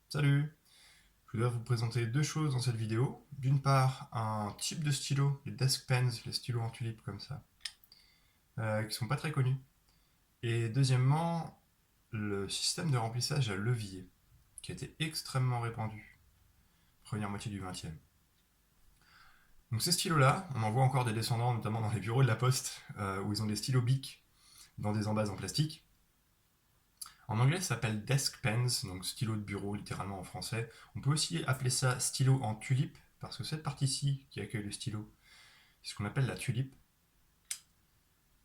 Salut! Je voudrais vous présenter deux choses dans cette vidéo. D'une part, un type de stylo, les desk pens, les stylos en tulipe comme ça, qui sont pas très connus. Et deuxièmement, le système de remplissage à levier, qui a été extrêmement répandu, première moitié du XXe. Donc ces stylos-là, on en voit encore des descendants, notamment dans les bureaux de la poste, où ils ont des stylos Bic dans des embases en plastique. En anglais, ça s'appelle desk pens, donc stylo de bureau littéralement en français. On peut aussi appeler ça stylo en tulipe, parce que cette partie-ci qui accueille le stylo, c'est ce qu'on appelle la tulipe.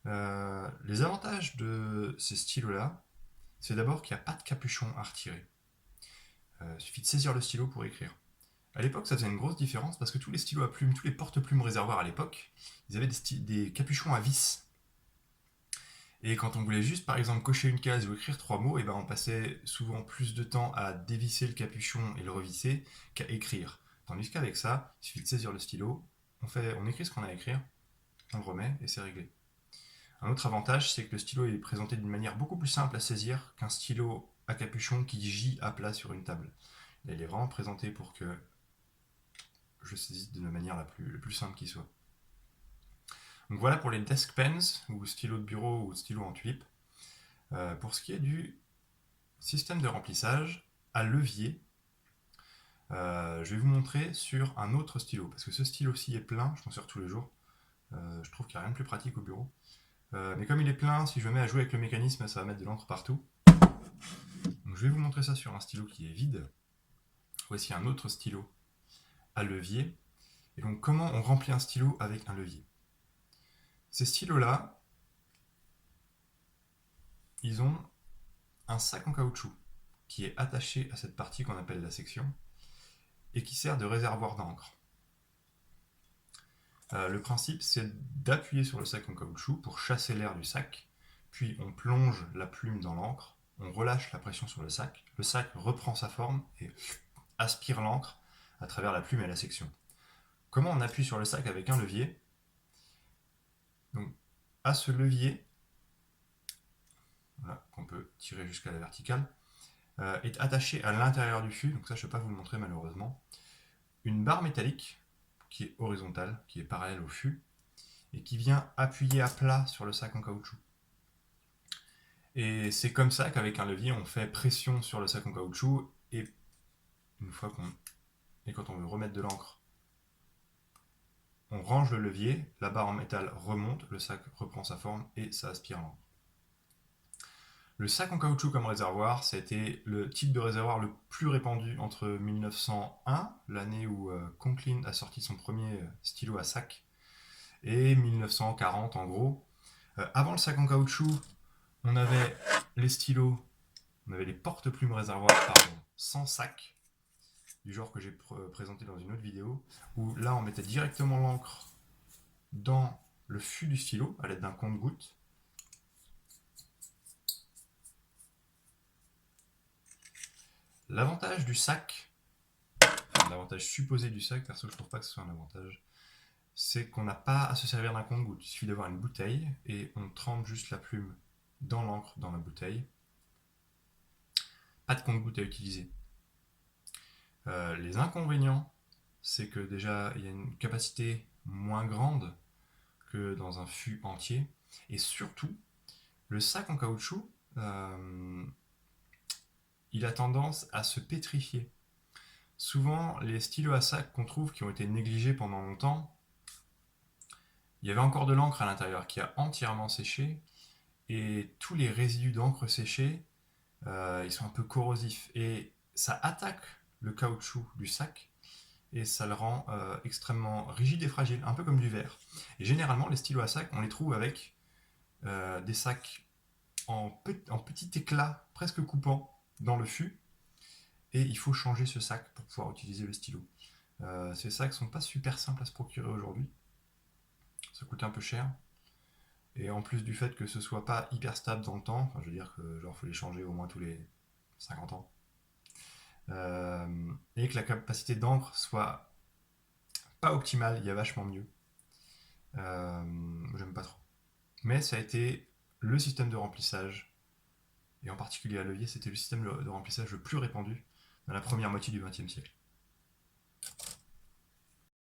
Les avantages de ces stylos-là, c'est d'abord qu'il n'y a pas de capuchon à retirer. Il suffit de saisir le stylo pour écrire. À l'époque, ça faisait une grosse différence parce que tous les stylos à plumes, tous les porte-plumes réservoirs à l'époque, ils avaient des capuchons à vis. Et quand on voulait juste, par exemple, cocher une case ou écrire trois mots, et ben on passait souvent plus de temps à dévisser le capuchon et le revisser qu'à écrire. Tandis qu'avec ça, il suffit de saisir le stylo, on écrit ce qu'on a à écrire, on le remet et c'est réglé. Un autre avantage, c'est que le stylo est présenté d'une manière beaucoup plus simple à saisir qu'un stylo à capuchon qui gît à plat sur une table. Là, il est vraiment présenté pour que je saisisse de la manière la plus simple qui soit. Donc voilà pour les desk pens, ou stylo de bureau ou stylo en tulipe. Pour ce qui est du système de remplissage à levier, je vais vous montrer sur un autre stylo, parce que ce stylo-ci est plein, je m'en sers tous les jours. Je trouve qu'il n'y a rien de plus pratique au bureau. Mais comme il est plein, si je me mets à jouer avec le mécanisme, ça va mettre de l'encre partout. Donc je vais vous montrer ça sur un stylo qui est vide. Voici un autre stylo à levier. Et donc comment on remplit un stylo avec un levier? Ces stylos-là, ils ont un sac en caoutchouc qui est attaché à cette partie qu'on appelle la section et qui sert de réservoir d'encre. Le principe, c'est d'appuyer sur le sac en caoutchouc pour chasser l'air du sac, puis on plonge la plume dans l'encre, on relâche la pression sur le sac reprend sa forme et aspire l'encre à travers la plume et la section. Comment on appuie sur le sac avec un levier? Donc, à ce levier, voilà, qu'on peut tirer jusqu'à la verticale, est attaché à l'intérieur du fût, donc ça je ne peux pas vous le montrer malheureusement, une barre métallique qui est horizontale, qui est parallèle au fût, et qui vient appuyer à plat sur le sac en caoutchouc. Et c'est comme ça qu'avec un levier, on fait pression sur le sac en caoutchouc, et quand on veut remettre de l'encre, on range le levier, la barre en métal remonte, le sac reprend sa forme et ça aspire l'encre. Le sac en caoutchouc comme réservoir, c'était le type de réservoir le plus répandu entre 1901, l'année où Conklin a sorti son premier stylo à sac, et 1940 en gros. Avant le sac en caoutchouc, on avait les stylos, on avait les porte-plumes réservoirs sans sac, du genre que j'ai présenté dans une autre vidéo, où là on mettait directement l'encre dans le fût du stylo à l'aide d'un compte-gouttes. L'avantage du sac, l'avantage supposé du sac, perso je trouve pas que ce soit un avantage, c'est qu'on n'a pas à se servir d'un compte-gouttes. Il suffit d'avoir une bouteille et on trempe juste la plume dans l'encre dans la bouteille. Pas de compte-gouttes à utiliser. Les inconvénients, c'est que déjà il y a une capacité moins grande que dans un fût entier, et surtout le sac en caoutchouc, il a tendance à se pétrifier. Souvent, les stylos à sac qu'on trouve qui ont été négligés pendant longtemps, il y avait encore de l'encre à l'intérieur qui a entièrement séché, et tous les résidus d'encre séchée, ils sont un peu corrosifs, et ça attaque le caoutchouc du sac, et ça le rend extrêmement rigide et fragile, un peu comme du verre. Et généralement, les stylos à sac, on les trouve avec des sacs en petit éclat, presque coupant, dans le fût, et il faut changer ce sac pour pouvoir utiliser le stylo. Ces sacs sont pas super simples à se procurer aujourd'hui, ça coûte un peu cher, et en plus du fait que ce soit pas hyper stable dans le temps, enfin, je veux dire que genre faut les changer au moins tous les 50 ans, et que la capacité d'encre soit pas optimale, il y a vachement mieux. J'aime pas trop. Mais ça a été le système de remplissage, et en particulier à levier, c'était le système de remplissage le plus répandu dans la première moitié du XXe siècle.